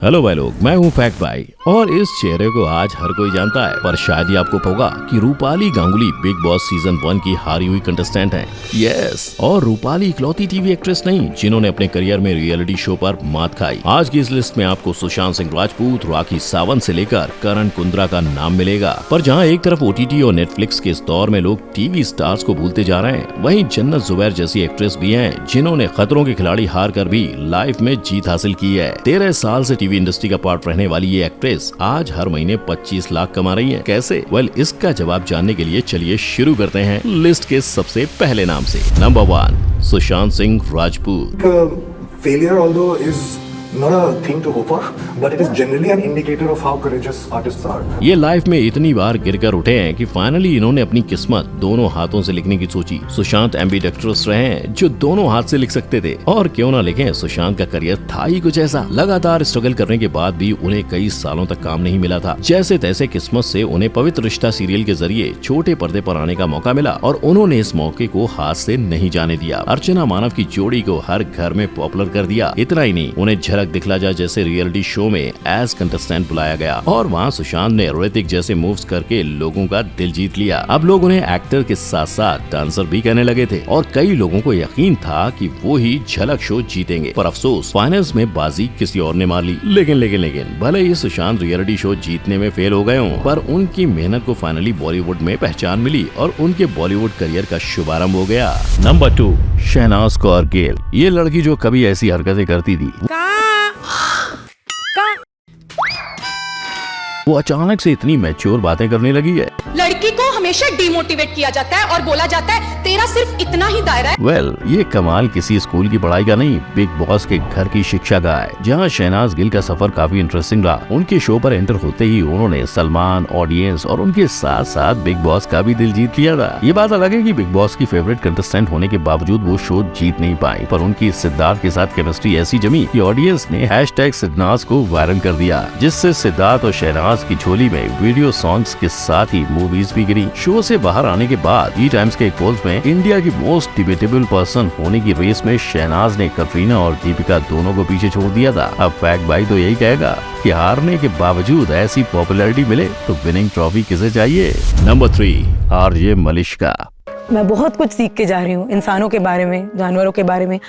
Hello भाई लोग, मैं हूँ फैक्ट भाई और इस चेहरे को आज हर कोई जानता है, पर शायद ही आपको होगा कि Rupali Ganguly big boss season 1 की हारी हुई कंटेस्टेंट हैं। यस, और रूपाली इकलौती टीवी एक्ट्रेस नहीं जिन्होंने अपने करियर में रियलिटी शो पर मात खाई। आज की इस लिस्ट में आपको सुशांत सिंह राजपूत, राखी सावंत से लेकर करण कुंद्रा का नाम मिलेगा। पर जहाँ एक तरफ OTT और नेटफ्लिक्स के इस दौर में लोग टीवी स्टार्स को भूलते जा रहे हैं, वहीं जन्नत जुबैर जैसी एक्ट्रेस भी हैं जिन्होंने खतरों के खिलाड़ी हार कर भी लाइफ में जीत हासिल की है। 13 साल से टीवी इंडस्ट्री का पार्ट रहने वाली ये एक्ट्रेस आज हर महीने 25 लाख कमा रही है। कैसे? इसका जवाब जानने के लिए चलिए शुरू करते हैं लिस्ट के सबसे पहले नाम से। Number 1, Sushant Singh Rajput. Failure, although, is not a thing to hope for, but it is generally an indicator of how courageous artists are. ये लाइफ में इतनी बार गिरकर उठे हैं कि फाइनली इन्होंने अपनी किस्मत दोनों हाथों से लिखने की सोची। सुशांत एम्बीडेक्स्ट्रस रहे हैं जो दोनों हाथ से लिख सकते थे, और क्यों ना लिखें, सुशांत का करियर था ही कुछ ऐसा। लगातार स्ट्रगल करने के बाद भी उन्हें कई सालों तक काम नहीं मिला था। जैसे तैसे किस्मत से उन्हें पवित्र रिश्ता सीरियल के जरिए छोटे पर्दे पर आने का मौका मिला और उन्होंने इस मौके को हाथ से नहीं जाने दिया। अर्चना मानव की जोड़ी को हर घर में पॉपुलर कर दिया। इतना ही नहीं, उन्हें झलक दिखला जा जैसे रियलिटी शो में एज कंटेस्टेंट बुलाया गया और वहाँ सुशांत ने ऋतिक जैसे मूव्स करके लोगों का दिल जीत लिया। अब लोग उन्हें एक्टर के साथ साथ डांसर भी कहने लगे थे और कई लोगों को यकीन था कि वो ही झलक शो जीतेंगे। पर अफसोस, फाइनल्स में बाजी किसी और ने मार ली। लेकिन भले ही सुशांत रियलिटी शो जीतने में फेल हो गए हों, पर उनकी मेहनत को फाइनली बॉलीवुड में पहचान मिली और उनके बॉलीवुड करियर का शुभारंभ हो गया। नंबर 2, शहनाज कौर गिल। ये लड़की जो कभी ऐसी हरकतें करती थी, वो अचानक से इतनी मैच्योर बातें करने लगी है। लड़की को हमेशा डिमोटिवेट किया जाता है और बोला जाता है तेरा सिर्फ इतना ही दायरा है। ये कमाल किसी स्कूल की पढ़ाई का नहीं, बिग बॉस के घर की शिक्षा का है, जहाँ शहनाज गिल का सफर काफी इंटरेस्टिंग रहा। उनके शो पर एंटर होते ही उन्होंने सलमान, ऑडियंस और उनके साथ साथ बिग बॉस का भी दिल जीत लिया था। ये बात अलग है कि बिग बॉस की फेवरेट कंटेस्टेंट होने के बावजूद वो शो जीत नहीं पाई, पर उनकी सिद्धार्थ के साथ केमिस्ट्री ऐसी जमी कि ऑडियंस ने #सिद्धनाज को वायरल कर दिया, जिससे सिद्धार्थ और शहनाज की झोली में वीडियो सॉन्ग्स के साथ ही मूवीज भी गिरी। शो से बाहर आने के बाद टाइम्स के एक पोस्ट में इंडिया की मोस्ट डिबेटेबल पर्सन होने की रेस में शहनाज ने कटरीना और दीपिका दोनों को पीछे छोड़ दिया था। अब फैक्ट भाई तो यही कहेगा कि हारने के बावजूद ऐसी पॉपुलैरिटी मिले तो विनिंग ट्रॉफी किसे चाहिए। Number 3, RJ Malishka. मैं बहुत कुछ सीख के जा रही हूँ, इंसानों के बारे में, जानवरों के बारे में,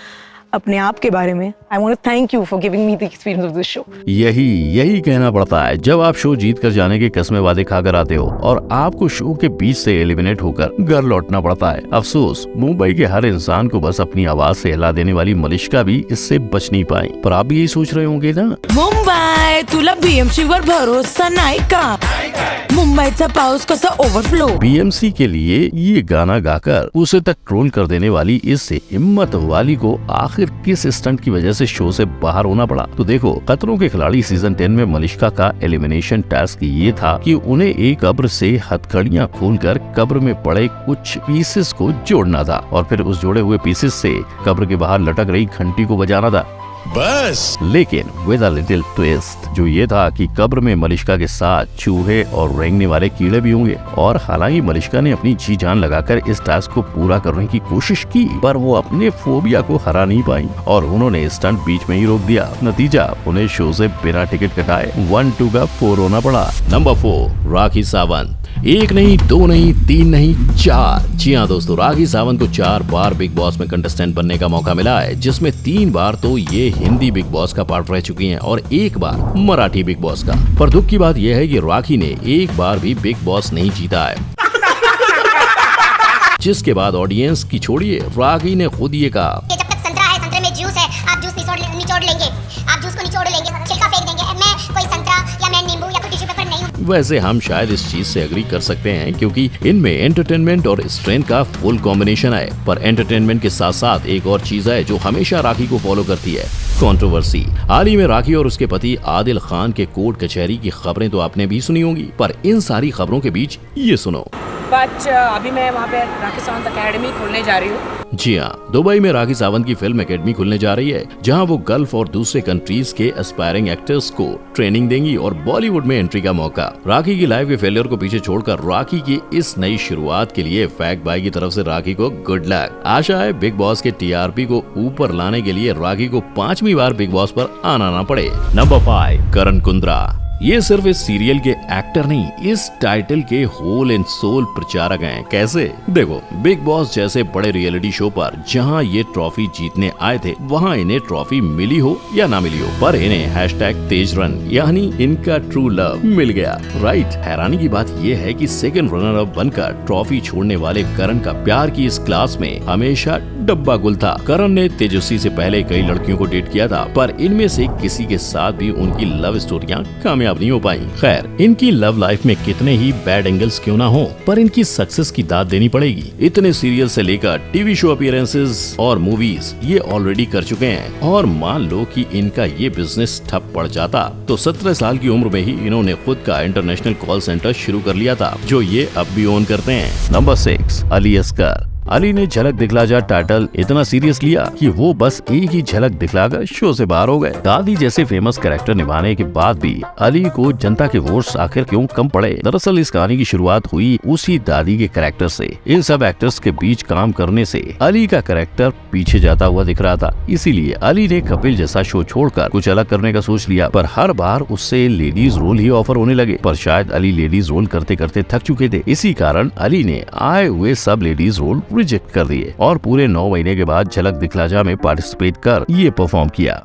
अपने आप के बारे में। I want to thank you for giving me the experience of this show. यही कहना पड़ता है जब आप शो जीत कर जाने के कस्मे वादे खाकर आते हो और आपको शो के बीच से एलिमिनेट होकर घर लौटना पड़ता है। अफसोस, मुंबई के हर इंसान को बस अपनी आवाज से हिला देने वाली मलिश्का भी इससे बच नहीं पाई। पर आप भी यही सोच रहे होंगे ना, मुंबई तुला BMC वर भरोसा नाही का? मुंबईचा पाऊस कसा ओव्हरफ्लो। BMC के लिए ये गाना गाकर उसे तक ट्रोल कर देने वाली इस हिम्मत वाली को आखिर किस स्टंट की वजह से शो से बाहर होना पड़ा? तो देखो, खतरों के खिलाड़ी सीजन 10 में मलिश्का का एलिमिनेशन टास्क ये था कि उन्हें एक कब्र से हथकड़ियां खोलकर कब्र में पड़े कुछ पीसेस को जोड़ना था और फिर उस जोड़े हुए पीसेस से कब्र के बाहर लटक रही घंटी को बजाना था, बस। लेकिन विद अ लिटिल ट्विस्ट, जो ये था कि कब्र में मलिश्का के साथ चूहे और रेंगने वाले कीड़े भी होंगे। और हालांकि मलिश्का ने अपनी जी जान लगाकर इस टास्क को पूरा करने की कोशिश की, पर वो अपने फोबिया को हरा नहीं पाई और उन्होंने स्टंट बीच में ही रोक दिया। नतीजा, उन्हें शो से बिना टिकट कटाए 1-2 का 4 होना पड़ा। नंबर 4, राखी सावंत। 1 नहीं, 2 नहीं, 3 नहीं, 4। जी हाँ दोस्तों, राखी सावंत को 4 बार बिग बॉस में कंटेस्टेंट बनने का मौका मिला है, जिसमें 3 बार तो ये हिंदी बिग बॉस का पार्ट रह चुकी हैं और 1 बार मराठी बिग बॉस का। पर दुख की बात यह है कि राखी ने 1 बार भी बिग बॉस नहीं जीता है, जिसके बाद ऑडियंस की छोड़िए, राखी ने खुद ये कहा, जब तक संतरा है, संतरे में जूस है, आप जूस निचोड़ लेंगे, आप जूस को निचोड़ लेंगे, छिलका फेंक देंगे। मैं कोई संतरा या मैं नींबू या कोई टिश्यू पेपर नहीं हूँ। वैसे हम शायद इस चीज से एग्री कर सकते हैं क्योंकि इनमें एंटरटेनमेंट और स्ट्रेंथ का फुल कॉम्बिनेशन है। पर एंटरटेनमेंट के साथ साथ एक और चीज है जो हमेशा राखी को फॉलो करती है, कंट्रोवर्सी। हाल ही में राखी और उसके पति आदिल खान के कोर्ट कचहरी की खबरें तो आपने भी सुनी होंगी, पर इन सारी खबरों के बीच ये सुनो। बट अभी मैं वहाँ पे राखी सावंत अकेडमी खोलने जा रही हूँ। जी हाँ, दुबई में राखी सावंत की फिल्म एकेडमी खुलने जा रही है, जहां वो गल्फ और दूसरे कंट्रीज के एस्पायरिंग एक्टर्स को ट्रेनिंग देंगी और बॉलीवुड में एंट्री का मौका। राखी की लाइफ के फेलियर को पीछे छोड़कर राखी की इस नई शुरुआत के लिए फैक्ट भाई की तरफ से राखी को गुड लक। आशा है बिग बॉस के TRP को ऊपर लाने के लिए राखी को 5वीं 14वीं बार बिग बॉस पर आना ना पड़े। नंबर 5, करण कुंद्रा। ये सिर्फ इस सीरियल के एक्टर नहीं, इस टाइटल के होल एंड सोल प्रचारक हैं। कैसे? देखो, बिग बॉस जैसे बड़े रियलिटी शो पर जहां ये ट्रॉफी जीतने आए थे, वहां इन्हें ट्रॉफी मिली हो या ना मिली हो, पर इन्हें #तेज रन यानी इनका ट्रू लव मिल गया। राइट। हैरानी की बात ये है कि सेकंड रनर अप बनकर ट्रॉफी छोड़ने वाले करण का प्यार की इस क्लास में हमेशा डब्बा गुल था। करण ने तेजस्वी से पहले कई लड़कियों को डेट किया था, पर इनमें से किसी के साथ भी उनकी लव स्टोरियां कामयाब नहीं हो पाई। खैर, इनकी लव लाइफ में कितने ही बैड एंगल्स क्यों ना हो, पर इनकी सक्सेस की दाद देनी पड़ेगी। इतने सीरियल से लेकर टीवी शो अपीयरेंसेस और मूवीज ये ऑलरेडी कर चुके हैं, और मान लो कि इनका ये बिजनेस ठप पड़ जाता तो 17 साल की उम्र में ही इन्होंने खुद का इंटरनेशनल कॉल सेंटर शुरू कर लिया था, जो ये अब भी ओन करते हैं। नंबर 6, अली असगर। अली ने झलक दिखला जा टाइटल इतना सीरियस लिया कि वो बस एक ही झलक दिखलाकर शो से बाहर हो गए। दादी जैसे फेमस कैरेक्टर निभाने के बाद भी अली को जनता के वोट्स आखिर क्यों कम पड़े? दरअसल इस कहानी की शुरुआत हुई उसी दादी के कैरेक्टर से। इन सब एक्टर्स के बीच काम करने से अली का कैरेक्टर पीछे जाता हुआ दिख रहा था, इसीलिए अली ने कपिल जैसा शो छोड़कर कुछ अलग करने का सोच लिया। पर हर बार उससे लेडीज रोल ही ऑफर होने लगे, पर शायद अली लेडीज रोल करते करते थक चुके थे। इसी कारण अली ने आए हुए सब लेडीज रोल रिजेक्ट कर दिए और पूरे 9 महीने के बाद झलक दिखला जा में पार्टिसिपेट कर ये परफॉर्म किया।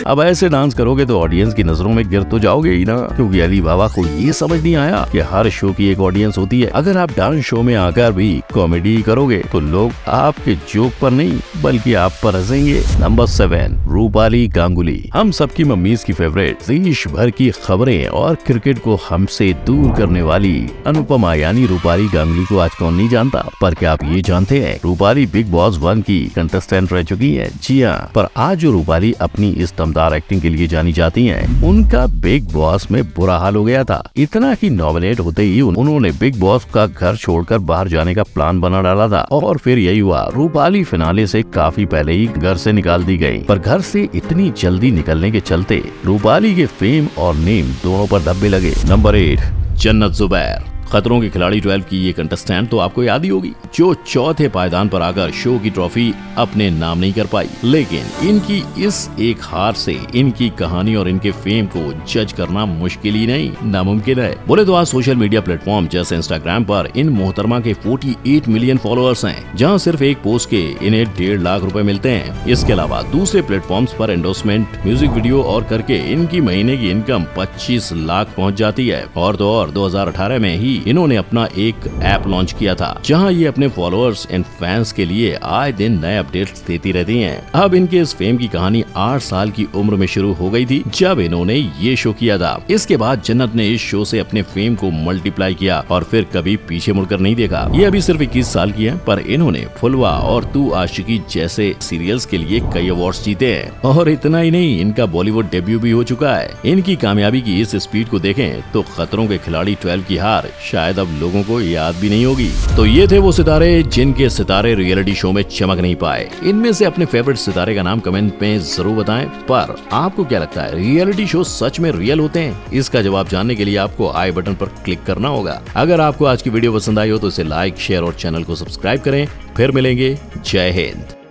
अब ऐसे डांस करोगे तो ऑडियंस की नजरों में गिर तो जाओगे ही ना, क्योंकि अली बाबा को ये समझ नहीं आया कि हर शो की एक ऑडियंस होती है। अगर आप डांस शो में आकर भी कॉमेडी करोगे तो लोग आपके जोक पर नहीं बल्कि आप पर हंसेंगे। नंबर 7, रूपाली गांगुली। हम सबकी मम्मीज की फेवरेट, देश भर की खबरें और क्रिकेट को हमसे दूर करने वाली अनुपमा यानी रूपाली गांगुली को आज कौन नहीं जानता। पर क्या आप ये जानते हैं, रूपाली बिग बॉस 1 की कंटेस्टेंट रह चुकी है। जी हाँ, पर आज जो रूपाली अपनी इस दमदार एक्टिंग के लिए जानी जाती हैं, उनका बिग बॉस में बुरा हाल हो गया था। इतना कि नॉमिनेट होते ही उन्होंने बिग बॉस का घर छोड़कर बाहर जाने का प्लान बना डाला था, और फिर यही हुआ। रूपाली फिनाले से काफी पहले ही घर से निकाल दी गई, पर घर से इतनी जल्दी निकलने के चलते रूपाली के फेम और नेम दोनों पर धब्बे लगे। नंबर 8, जन्नत जुबैर। खतरों के खिलाड़ी 12 की ये कंटेस्टेंट तो आपको याद ही होगी, जो चौथे पायदान पर आकर शो की ट्रॉफी अपने नाम नहीं कर पाई। लेकिन इनकी इस एक हार से इनकी कहानी और इनके फेम को जज करना मुश्किल ही नहीं, नामुमकिन है। बोले तो आज सोशल मीडिया प्लेटफॉर्म जैसे इंस्टाग्राम पर इन मोहतरमा के 48 मिलियन फॉलोअर्स हैं, जहां सिर्फ एक पोस्ट के इन्हें 1.5 लाख रुपए मिलते हैं। इसके अलावा दूसरे प्लेटफॉर्म्स पर एंडोर्समेंट, म्यूजिक वीडियो और करके इनकी महीने की इनकम 25 लाख पहुँच जाती है। और तो और 2018 में ही इन्होंने अपना एक ऐप लॉन्च किया था, जहां ये अपने फॉलोअर्स एंड फैंस के लिए आए दिन नए अपडेट्स देती रहती हैं। अब इनके इस फेम की कहानी 8 साल की उम्र में शुरू हो गई थी, जब इन्होंने ये शो किया था। इसके बाद जन्नत ने इस शो से अपने फेम को मल्टीप्लाई किया और फिर कभी पीछे मुड़कर नहीं देखा। ये अभी सिर्फ 21 साल की है, पर इन्होंने फुलवा और तू आशिकी जैसे सीरियल्स के लिए कई अवार्ड्स जीते हैं। और इतना ही नहीं, इनका बॉलीवुड डेब्यू भी हो चुका है। इनकी कामयाबी की इस स्पीड को देखें तो खतरों के खिलाड़ी 12 की हार शायद अब लोगों को याद भी नहीं होगी। तो ये थे वो सितारे जिनके सितारे रियलिटी शो में चमक नहीं पाए। इनमें से अपने फेवरेट सितारे का नाम कमेंट में जरूर बताएं। पर आपको क्या लगता है, रियलिटी शो सच में रियल होते हैं? इसका जवाब जानने के लिए आपको आई बटन पर क्लिक करना होगा। अगर आपको आज की वीडियो पसंद आई हो तो इसे लाइक, शेयर और चैनल को सब्सक्राइब करें। फिर मिलेंगे। जय हिंद।